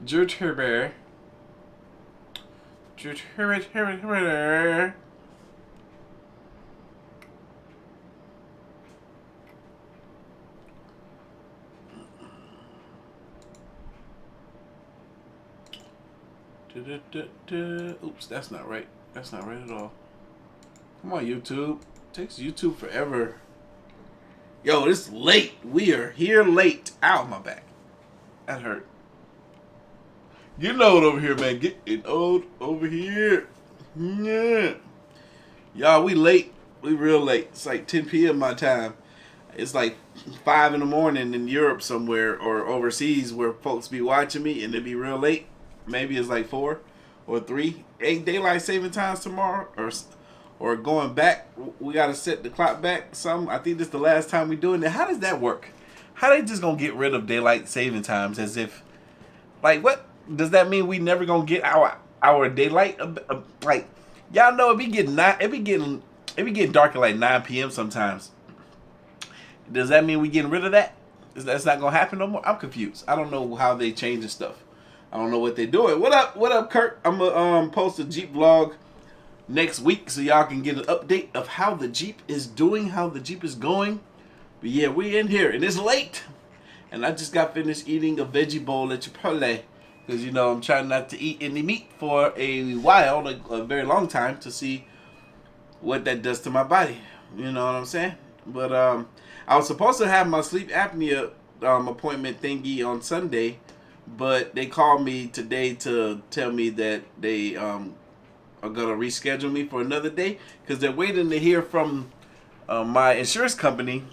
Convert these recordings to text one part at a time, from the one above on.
YouTuber. Oops, that's not right. That's not right at all. Come on, YouTube. It takes YouTube forever. Yo, it's late. We are here late. Ow, my back. That hurt. Getting old over here, man. Getting old over here. Yeah. Y'all, we late. We real late. It's like 10 p.m. my time. It's like 5 in the morning in Europe somewhere or overseas where folks be watching me and it be real late. Maybe it's like 4 or 3. Ain't daylight saving times tomorrow or going back. We got to set the clock back. I think this is the last time we doing it. How does that work? How they just going to get rid of daylight saving times as if, like, what? Does that mean we never going to get our daylight? Like, y'all know it be getting dark at like 9 p.m. sometimes. Does that mean we getting rid of that? That's not going to happen no more? I'm confused. I don't know how they changing stuff. I don't know what they're doing. What up, Kurt? I'm going to post a Jeep vlog next week so y'all can get an update of how the Jeep is doing, how the Jeep is going. But yeah, we in here, and it's late. And I just got finished eating a veggie bowl at Chipotle. Because, you know, I'm trying not to eat any meat for a while, like a very long time, to see what that does to my body. You know what I'm saying? But I was supposed to have my sleep apnea appointment thingy on Sunday. But they called me today to tell me that they are going to reschedule me for another day. Because they're waiting to hear from my insurance company.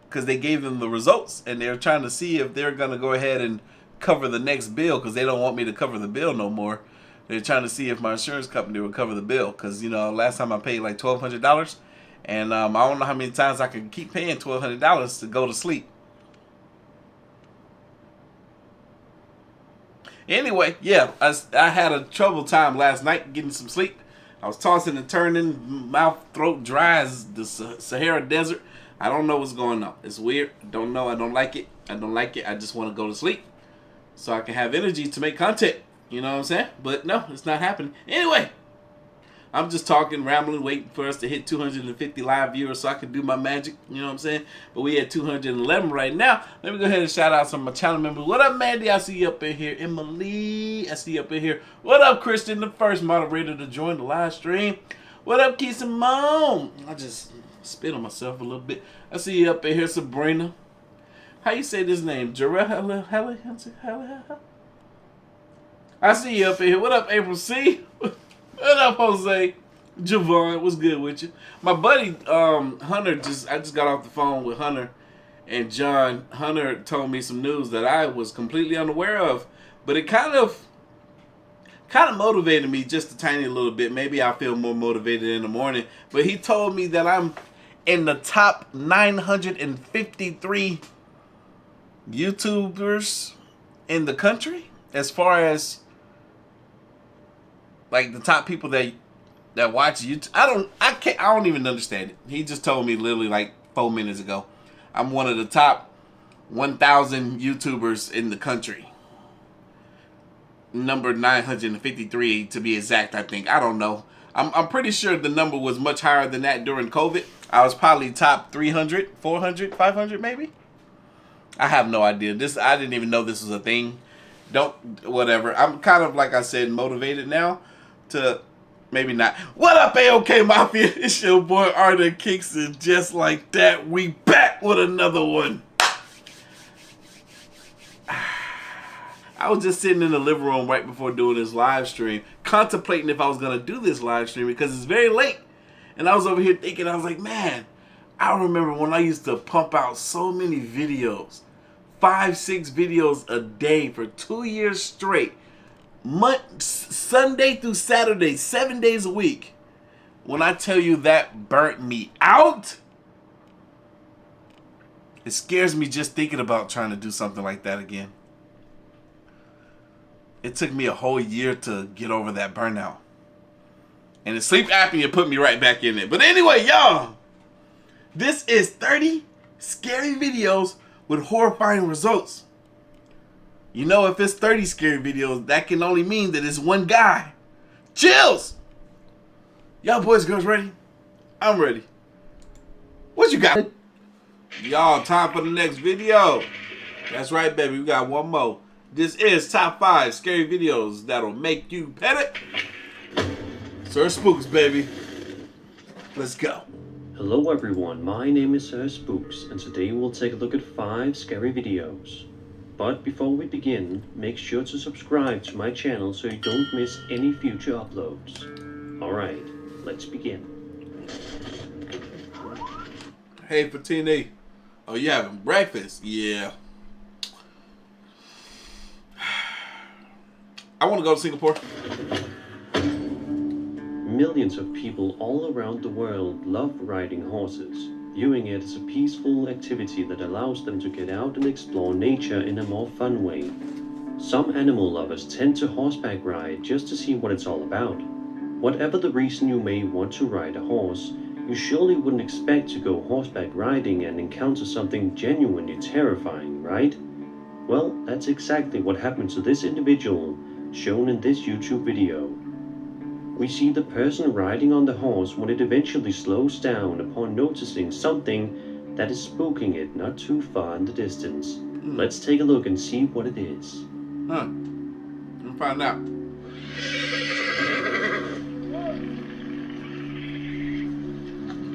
Because they gave them the results. And they're trying to see if they're going to go ahead and cover the next bill. Because they don't want me to cover the bill no more. They're trying to see if my insurance company will cover the bill. Because, you know, last time I paid like $1,200. And I don't know how many times I can keep paying $1,200 to go to sleep. Anyway, yeah, I had a troubled time last night getting some sleep. I was tossing and turning, mouth, throat dry as the Sahara Desert. I don't know what's going on. It's weird. Don't know. I don't like it. I don't like it. I just want to go to sleep so I can have energy to make content. You know what I'm saying? But no, it's not happening. Anyway, I'm just talking, rambling, waiting for us to hit 250 live viewers so I can do my magic. You know what I'm saying? But we at 211 right now. Let me go ahead and shout out some of my channel members. What up, Mandy? I see you up in here. Emily, I see you up in here. What up, Christian, the first moderator to join the live stream? What up, Keith Simone? I just spit on myself a little bit. I see you up in here, Sabrina. How you say this name? Jarrell? I see you up in here. What up, April C? What up, Jose? Javon, what's good with you? My buddy Hunter, I just got off the phone with Hunter and John. Hunter told me some news that I was completely unaware of, but it kind of motivated me just a tiny little bit. Maybe I'll feel more motivated in the morning. But he told me that I'm in the top 953 YouTubers in the country as far as like the top people that watch YouTube. I don't even understand it. He just told me literally like 4 minutes ago. I'm one of the top 1,000 YouTubers in the country. Number 953 to be exact, I think. I don't know. I'm pretty sure the number was much higher than that during COVID. I was probably top 300, 400, 500 maybe. I have no idea. I didn't even know this was a thing. Whatever. I'm kind of, like I said, motivated now to maybe not. What up, AOK Mafia? It's your boy Artofkickz, and just like that, we back with another one. I was just sitting in the living room right before doing this live stream, contemplating if I was going to do this live stream because it's very late. And I was over here thinking, I was like, man, I remember when I used to pump out so many videos. 5, 6 videos a day for 2 years straight. Sunday through Saturday, 7 days a week. When I tell you that burnt me out, it scares me just thinking about trying to do something like that again. It took me a whole year to get over that burnout. And the sleep apnea put me right back in it. But anyway, y'all, this is 30 scary videos with horrifying results. You know, if it's 30 scary videos, that can only mean that it's one guy. Chills! Y'all boys, girls ready? I'm ready. What you got? Y'all, time for the next video. That's right, baby. We got one more. This is top 5 scary videos that'll make you panic. Sir Spooks, baby. Let's go. Hello everyone, my name is Sir Spooks, and today we'll take a look at 5 scary videos. But before we begin, make sure to subscribe to my channel so you don't miss any future uploads. Alright, let's begin. Hey, Fatini. Oh, you having breakfast? Yeah. I want to go to Singapore. Millions of people all around the world love riding horses, viewing it as a peaceful activity that allows them to get out and explore nature in a more fun way. Some animal lovers tend to horseback ride just to see what it's all about. Whatever the reason you may want to ride a horse, you surely wouldn't expect to go horseback riding and encounter something genuinely terrifying, right? Well, that's exactly what happened to this individual, shown in this YouTube video. We see the person riding on the horse when it eventually slows down upon noticing something that is spooking it not too far in the distance. Let's take a look and see what it is. Let's find out.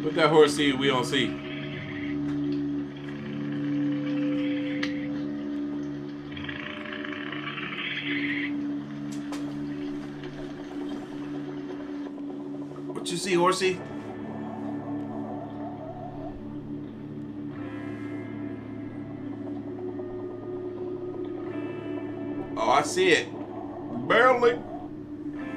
What that horse see we don't see? What you see, horsey? Oh, I see it. Barely.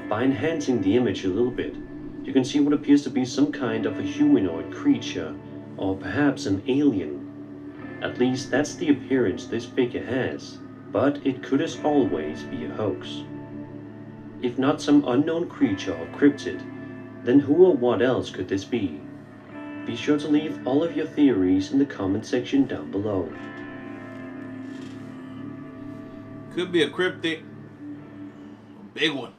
By enhancing the image a little bit, you can see what appears to be some kind of a humanoid creature, or perhaps an alien. At least that's the appearance this figure has, but it could as always be a hoax. If not some unknown creature or cryptid, then who or what else could this be? Be sure to leave all of your theories in the comment section down below. Could be a cryptic. A big one.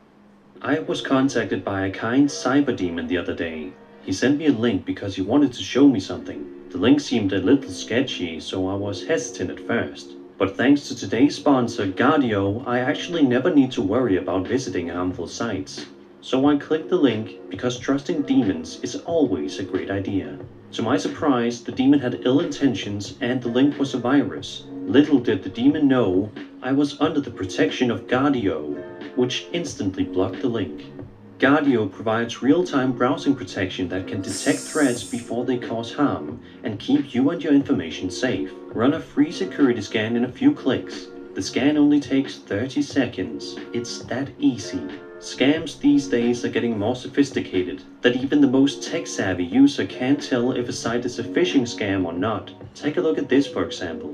I was contacted by a kind cyber demon the other day. He sent me a link because he wanted to show me something. The link seemed a little sketchy, so I was hesitant at first. But thanks to today's sponsor, Gardio, I actually never need to worry about visiting harmful sites. So I clicked the link because trusting demons is always a great idea. To my surprise, the demon had ill intentions and the link was a virus. Little did the demon know I was under the protection of Gardio, which instantly blocked the link. Gardio provides real-time browsing protection that can detect threats before they cause harm and keep you and your information safe. Run a free security scan in a few clicks. The scan only takes 30 seconds. It's that easy. Scams these days are getting more sophisticated, that even the most tech-savvy user can't tell if a site is a phishing scam or not. Take a look at this, for example.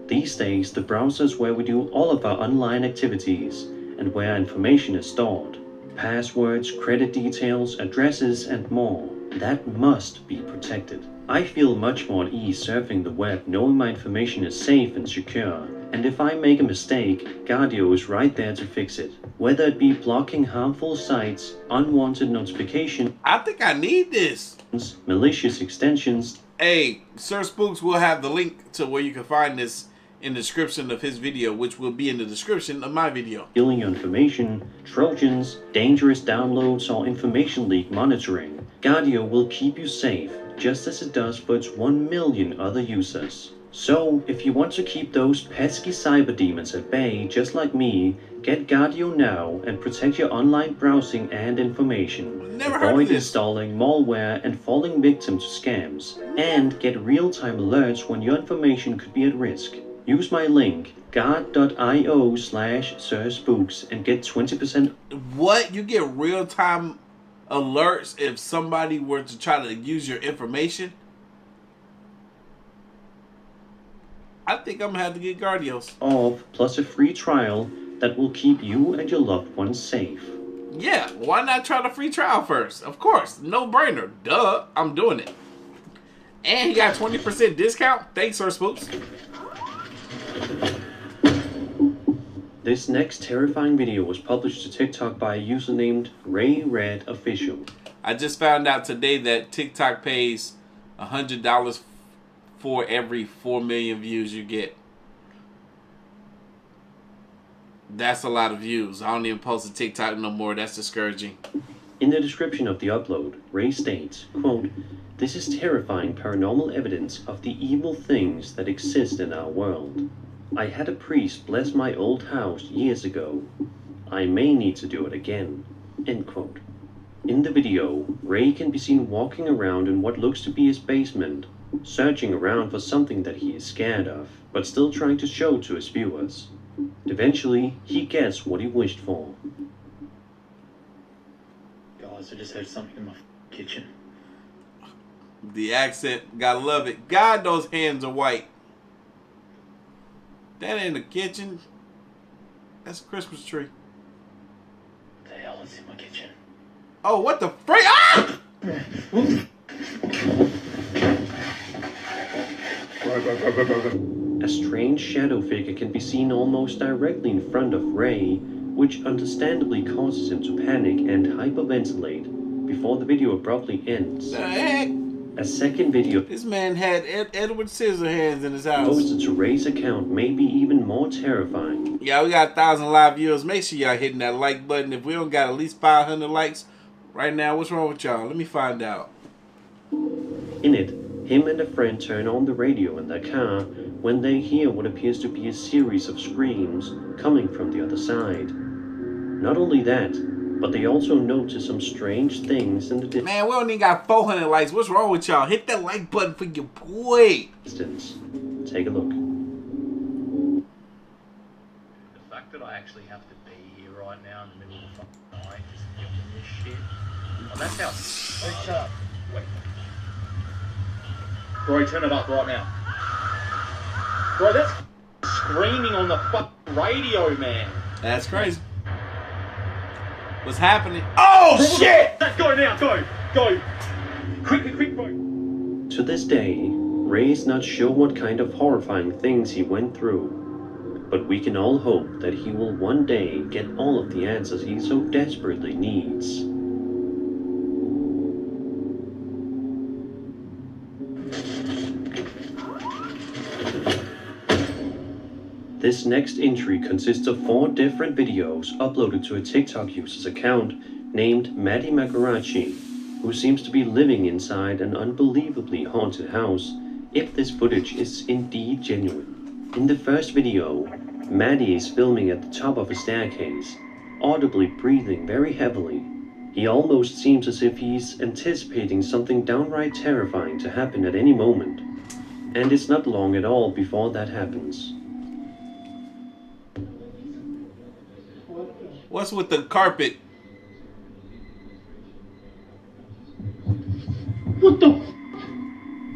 These days, the browser is where we do all of our online activities and where information is stored. Passwords, credit details, addresses, and more. That must be protected. I feel much more at ease surfing the web knowing my information is safe and secure. And if I make a mistake, Gardio is right there to fix it. Whether it be blocking harmful sites, unwanted notifications, I think I need this. malicious extensions. Hey, Sir Spooks will have the link to where you can find this in the description of his video, which will be in the description of my video. Stealing your information, Trojans, dangerous downloads, or information leak monitoring. Gardio will keep you safe, just as it does for its 1 million other users. So, if you want to keep those pesky cyber demons at bay, just like me, get Gardio now and protect your online browsing and information. Avoid installing malware and falling victim to scams, and get real-time alerts when your information could be at risk. Use my link, guard.io/SirSpooks, and get 20%. What? You get real-time alerts if somebody were to try to use your information? I think I'm gonna have to get Guardios. Off, plus a free trial that will keep you and your loved ones safe. Yeah, why not try the free trial first? Of course, no brainer. Duh, I'm doing it. And he got 20% discount. Thanks, Sir Spooks. This next terrifying video was published to TikTok by a user named RayRedOfficial. I just found out today that TikTok pays $100 for every 4 million views you get. That's a lot of views. I don't even post a TikTok no more. That's discouraging. In the description of the upload, Ray states, quote, "This is terrifying paranormal evidence of the evil things that exist in our world. I had a priest bless my old house years ago. I may need to do it again." End quote. In the video, Ray can be seen walking around in what looks to be his basement, searching around for something that he is scared of, but still trying to show to his viewers. Eventually, he gets what he wished for. Guys, I just heard something in my kitchen. The accent, gotta love it. God, those hands are white. That ain't a kitchen. That's a Christmas tree. What the hell is in my kitchen? Oh, what the freak? Ah! A strange shadow figure can be seen almost directly in front of Ray, which understandably causes him to panic and hyperventilate before the video abruptly ends. The heck? A second video This man had Edward Scissorhands in his house. posted to Ray's account may be even more terrifying. Yeah, we got 1,000 live viewers. Make sure y'all hitting that like button. If we don't got at least 500 likes right now, what's wrong with y'all? Let me find out. In it, him and a friend turn on the radio in their car when they hear what appears to be a series of screams coming from the other side. Not only that, but they also notice some strange things in the Man, we only got 400 likes. What's wrong with y'all? Hit that like button for your boy. distance. Take a look. The fact that I actually have to be here right now in the middle of the fucking night just filming this shit. Oh, that's how. Oh, shut up. Wait. Bro, turn it up right now. Bro, that's screaming on the fucking radio, man. That's crazy. What's happening? Oh, shit! Let's go now, go! Go! Quick, bro! To this day, Ray is not sure what kind of horrifying things he went through, but we can all hope that he will one day get all of the answers he so desperately needs. This next entry consists of 4 different videos uploaded to a TikTok user's account named Maddie Magarachi, who seems to be living inside an unbelievably haunted house, if this footage is indeed genuine. In the first video, Maddie is filming at the top of a staircase, audibly breathing very heavily. He almost seems as if he's anticipating something downright terrifying to happen at any moment. And it's not long at all before that happens. What's with the carpet? What the?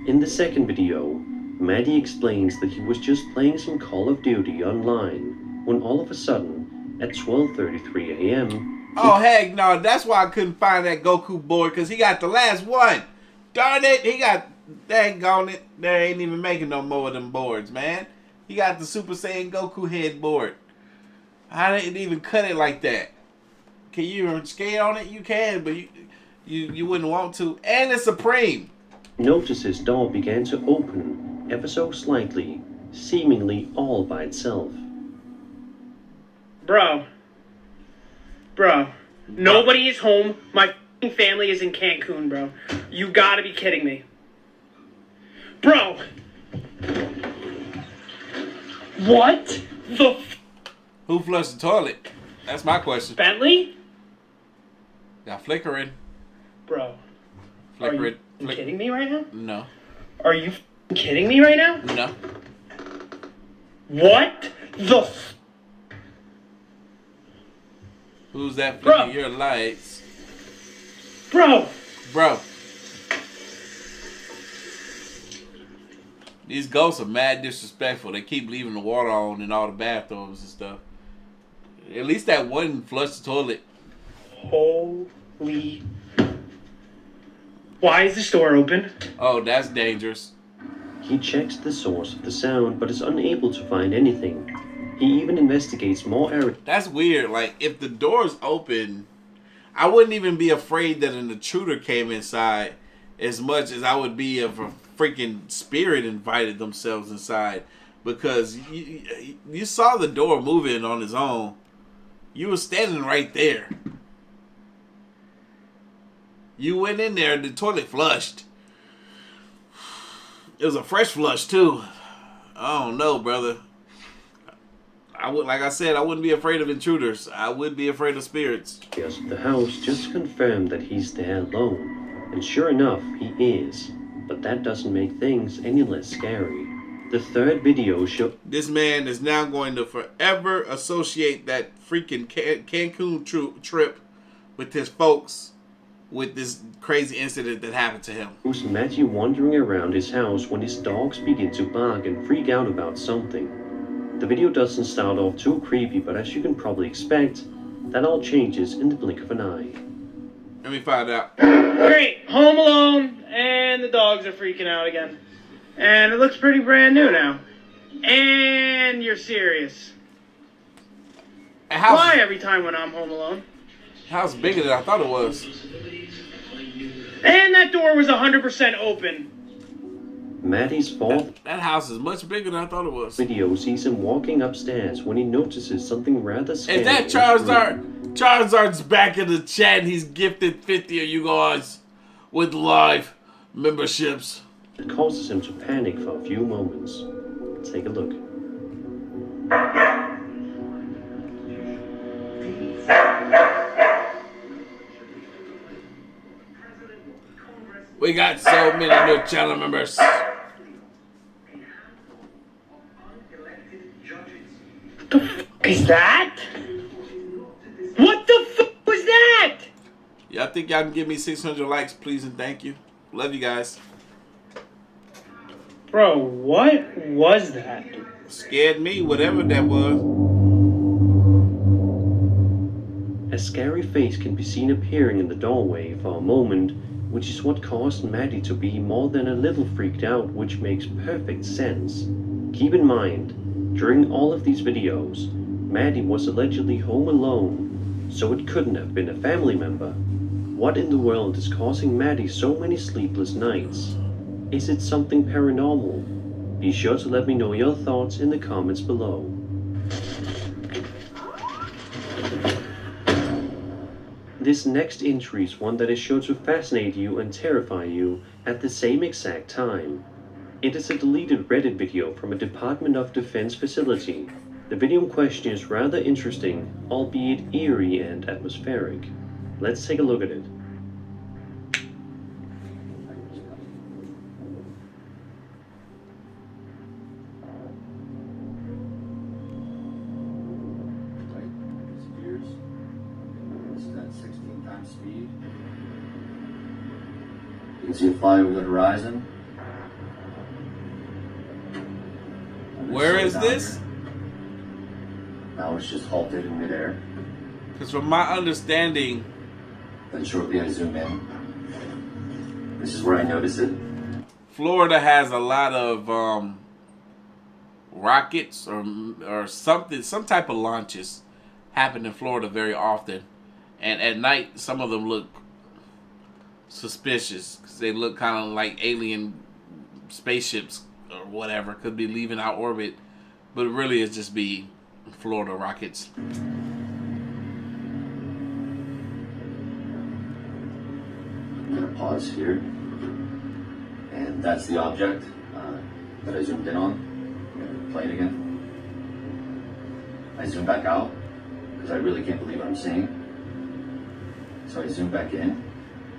In the second video, Maddie explains that he was just playing some Call of Duty online when all of a sudden, at 12:33 a.m. Oh, heck no. That's why I couldn't find that Goku board, because he got the last one. Darn it. He got, dang on it. They ain't even making no more of them boards, man. He got the Super Saiyan Goku head board. I didn't even cut it like that. Can you skate on it? You can, but you wouldn't want to. And it's Supreme. Notice his door began to open ever so slightly, seemingly all by itself. Bro, nobody is home. My f***ing family is in Cancun, bro. You gotta be kidding me. Bro! What the f***? Who flushed the toilet? That's my question. Bentley? Got flickering. Bro, Flickering. are you kidding me right now? No. Are you f***ing kidding me right now? No. What the f***? Who's that Bro. flicking your lights? Bro! Bro. These ghosts are mad disrespectful. They keep leaving the water on in all the bathrooms and stuff. At least that one flushed the toilet. Holy. Why is this door open? Oh, that's dangerous. He checks the source of the sound but is unable to find anything. He even investigates more areas. That's weird. Like, if the door's open, I wouldn't even be afraid that an intruder came inside as much as I would be if a freaking spirit invited themselves inside. Because you saw the door moving on its own. You were standing right there. You went in there and the toilet flushed. It was a fresh flush too. I don't know, brother. Like I said, I wouldn't be afraid of intruders. I would be afraid of spirits. Of the house just to confirm that he's there alone. And sure enough, he is. But that doesn't make things any less scary. The third video shows this man is now going to forever associate that freaking Cancun trip with his folks with this crazy incident that happened to him. Matthew wandering around his house when his dogs begin to bark and freak out about something. The video doesn't start off too creepy, but as you can probably expect, that all changes in the blink of an eye. Let me find out. Great, home alone, and the dogs are freaking out again. And it looks pretty brand new now. And you're serious. Why every time when I'm home alone? House bigger than I thought it was. And that door was 100% open. Maddie's fourth That house is much bigger than I thought it was. video sees him walking upstairs when he notices something rather scary. Is that Charizard? Charizard's back in the chat and he's gifted 50 of you guys with live memberships. It causes him to panic for a few moments. Take a look. We got so many new channel members. What the fuck is that? What the fuck was that? Y'all think y'all can give me 600 likes, please and thank you. Love you guys. Bro, what was that? Scared me, whatever that was. A scary face can be seen appearing in the doorway for a moment, which is what caused Maddie to be more than a little freaked out, which makes perfect sense. Keep in mind, during all of these videos, Maddie was allegedly home alone, so it couldn't have been a family member. What in the world is causing Maddie so many sleepless nights? Is it something paranormal? Be sure to let me know your thoughts in the comments below. This next entry is one that is sure to fascinate you and terrify you at the same exact time. It is a deleted Reddit video from a Department of Defense facility. The video in question is rather interesting, albeit eerie and atmospheric. Let's take a look at it. Speed. You can see it fly over the horizon. Where is this? Now it's just halted in midair. Because from my understanding, Then shortly I zoom in. This is where I notice it. Florida has a lot of rockets or something, some type of launches happen in Florida very often. And at night, some of them look suspicious because they look kind of like alien spaceships or whatever. Could be leaving our orbit, but really it's just be Florida rockets. I'm going to pause here. And that's the object that I zoomed in on. I'm going to play it again. I zoom back out because I really can't believe what I'm seeing. So I zoom back in,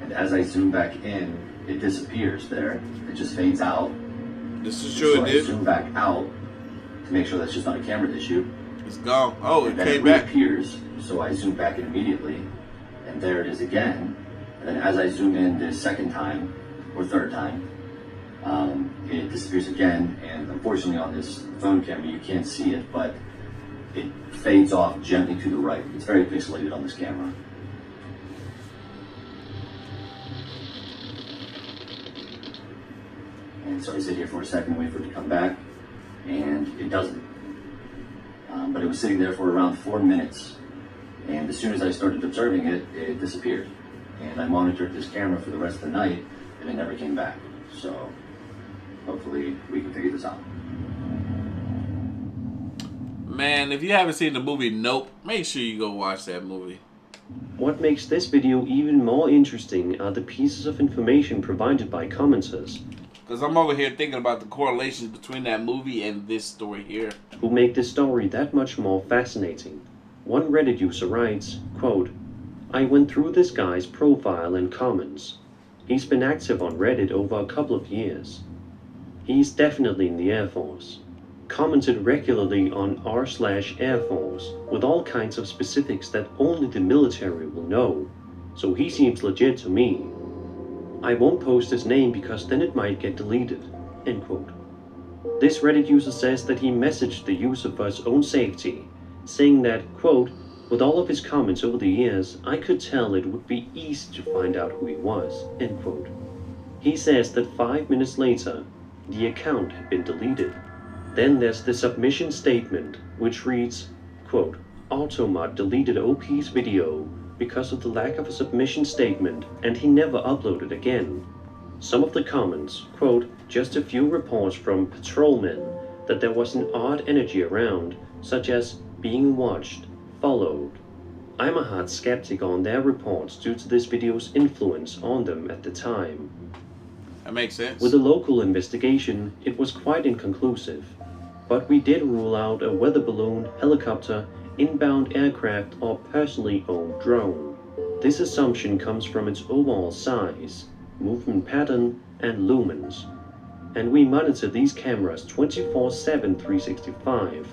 and as I zoom back in, it disappears there. It just fades out. This is true, so it I did. zoom back out to make sure that's just not a camera issue. It's gone. Oh, it And then came it back. reappears, so I zoom back in immediately, and there it is again. And then as I zoom in the second time, or third time, it disappears again, and unfortunately on this phone camera you can't see it, but it fades off gently to the right. It's very pixelated on this camera. And so I sit here for a second, wait for it to come back, and it doesn't. But it was sitting there for around 4 minutes, and as soon as I started observing it, it disappeared. And I monitored this camera for the rest of the night, and it never came back. So hopefully we can figure this out. Man, if you haven't seen the movie Nope, make sure you go watch that movie. What makes this video even more interesting are the pieces of information provided by commenters, Because I'm over here thinking about the correlations between that movie and this story here. who make this story that much more fascinating. One Reddit user writes, quote, I went through this guy's profile and comments. He's been active on Reddit over a couple of years. He's definitely in the Air Force. Commented regularly on r/Air Force with all kinds of specifics that only the military will know, so he seems legit to me. I won't post his name because then it might get deleted, end quote. This Reddit user says that he messaged the user for his own safety, saying that, quote, with all of his comments over the years, I could tell it would be easy to find out who he was, end quote. He says that 5 minutes later, the account had been deleted. Then there's the submission statement, which reads, quote, Automod deleted OP's video because of the lack of a submission statement, and he never uploaded again. Some of the comments, quote, just a few reports from patrolmen that there was an odd energy around, such as being watched, followed. I'm a hard skeptic on their reports due to this video's influence on them at the time. That makes sense. With a local investigation, it was quite inconclusive, but we did rule out a weather balloon, helicopter, inbound aircraft, or personally owned drone. This assumption comes from its overall size, movement pattern, and lumens. And we monitor these cameras 24/7 365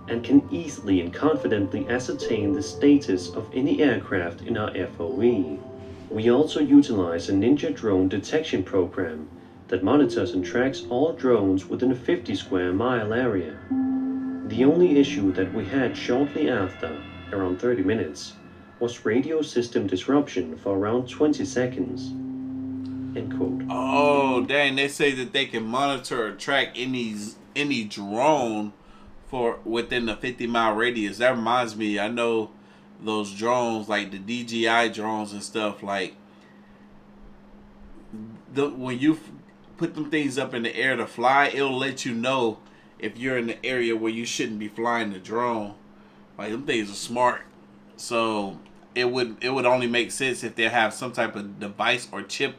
and can easily and confidently ascertain the status of any aircraft in our FOE. We also utilize a Ninja drone detection program that monitors and tracks all drones within a 50 square mile area. The only issue that we had shortly after, around 30 minutes, was radio system disruption for around 20 seconds. End quote. Oh, dang, they say that they can monitor or track any drone for within the 50-mile radius. That reminds me, I know those drones, like the DJI drones and stuff, like when you put them things up in the air to fly, it'll let you know if you're in the area where you shouldn't be flying the drone. Like, them things are smart. So it would only make sense if they have some type of device or chip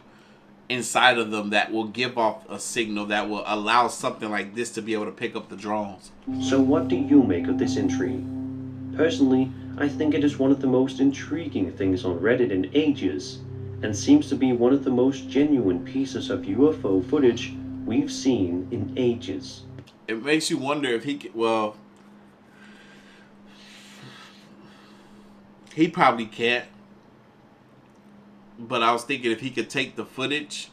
inside of them that will give off a signal that will allow something like this to be able to pick up the drones. So what do you make of this entry? Personally, I think it is one of the most intriguing things on Reddit in ages, and seems to be one of the most genuine pieces of UFO footage we've seen in ages. It makes you wonder if he probably can't. But I was thinking if he could take the footage,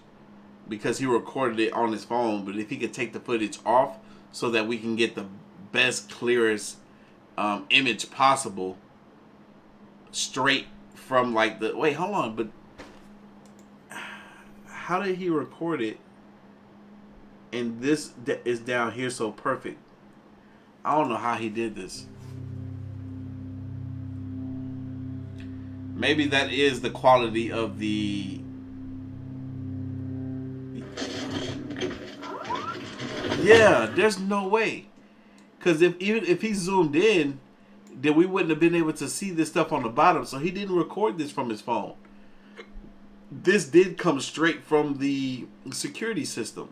because he recorded it on his phone, but if he could take the footage off so that we can get the best, clearest image possible straight from like the... Wait, hold on, but how did he record it? And this is down here so perfect. I don't know how he did this. Maybe that is the quality of the... Yeah, there's no way. Because even if he zoomed in, then we wouldn't have been able to see this stuff on the bottom. So he didn't record this from his phone. This did come straight from the security system.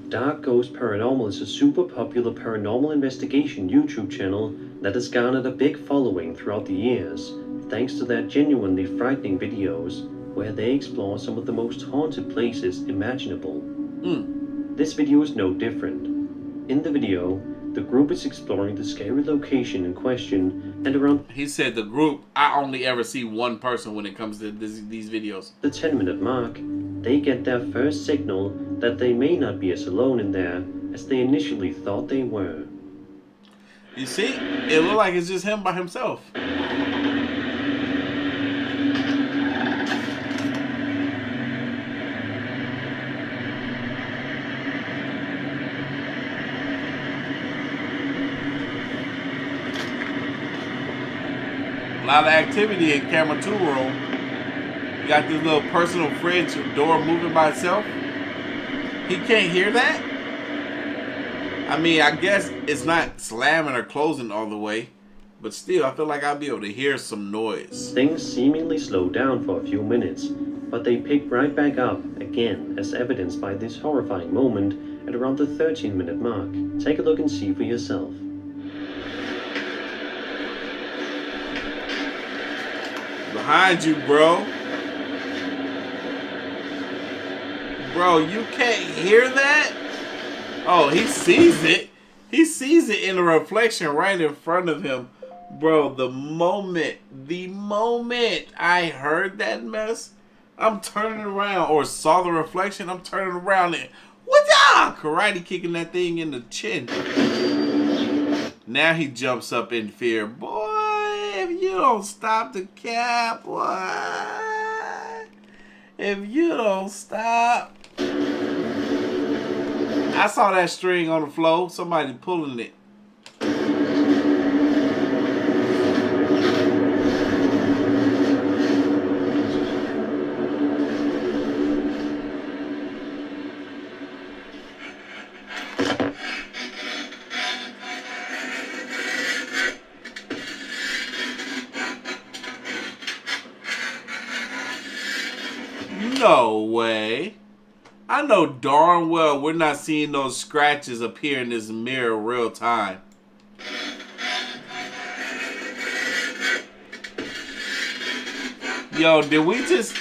Dark Ghost Paranormal is a super popular paranormal investigation YouTube channel that has garnered a big following throughout the years, thanks to their genuinely frightening videos where they explore some of the most haunted places imaginable. This video is no different. In the video, the group is exploring the scary location in question, and around... He said the group, I only ever see one person when it comes to these videos. The 10-minute mark, they get their first signal that they may not be as alone in there as they initially thought they were. You see? It looked like it's just him by himself. A lot of activity in camera 2 room. You got this little personal fridge door moving by itself. He can't hear that? I mean, I guess it's not slamming or closing all the way. But still, I feel like I'll be able to hear some noise. Things seemingly slow down for a few minutes, but they pick right back up again, as evidenced by this horrifying moment at around the 13-minute mark. Take a look and see for yourself. Behind you, bro. Bro, you can't hear that? Oh, he sees it. He sees it in a reflection right in front of him. Bro, the moment I heard that mess, I'm turning around, or saw the reflection, I'm turning around and what-ya? Karate kicking that thing in the chin. Now he jumps up in fear. Boy, if you don't stop the cap, what? If you don't stop. I saw that string on the floor. Somebody pulling it. No way. I know darn well we're not seeing those scratches appear in this mirror real time. Yo, did we just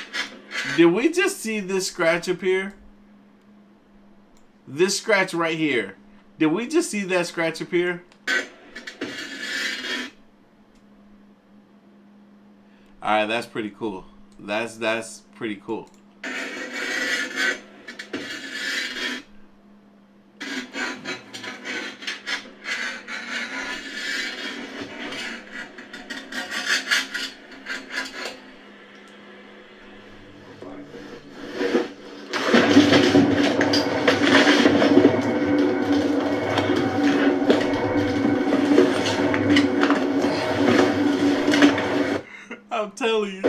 see this scratch appear? This scratch right here. Did we just see that scratch appear? Alright, that's pretty cool. That's pretty cool. I'm telling you.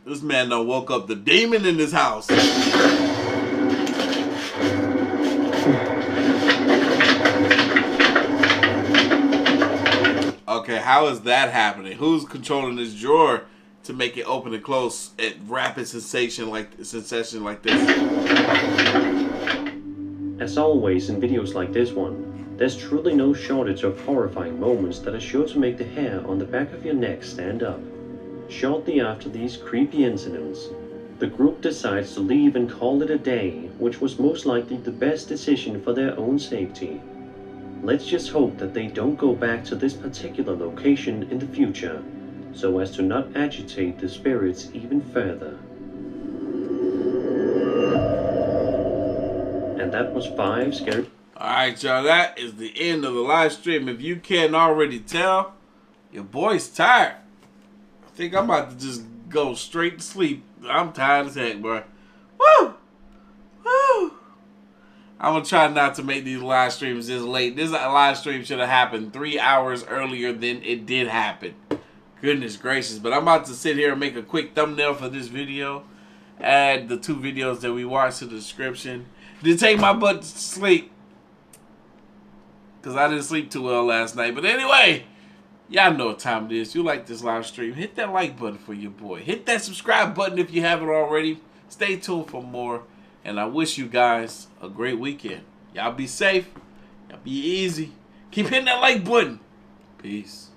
This man done woke up the demon in his house. Okay, how is that happening? Who's controlling this drawer to make it open and close at rapid sensation like this? As always in videos like this one, there's truly no shortage of horrifying moments that are sure to make the hair on the back of your neck stand up. Shortly after these creepy incidents, the group decides to leave and call it a day, which was most likely the best decision for their own safety. Let's just hope that they don't go back to this particular location in the future, so as to not agitate the spirits even further. And that was 5 scary. Alright, y'all, that is the end of the live stream. If you can't already tell, your boy's tired. I think I'm about to just go straight to sleep. I'm tired as heck, bro. Woo! Woo! I'm going to try not to make these live streams this late. This live stream should have happened 3 hours earlier than it did happen. Goodness gracious. But I'm about to sit here and make a quick thumbnail for this video. Add the 2 videos that we watched to the description. Did take my butt to sleep, because I didn't sleep too well last night. But anyway, y'all know what time it is. You like this live stream, hit that like button for your boy. Hit that subscribe button if you haven't already. Stay tuned for more. And I wish you guys a great weekend. Y'all be safe. Y'all be easy. Keep hitting that like button. Peace.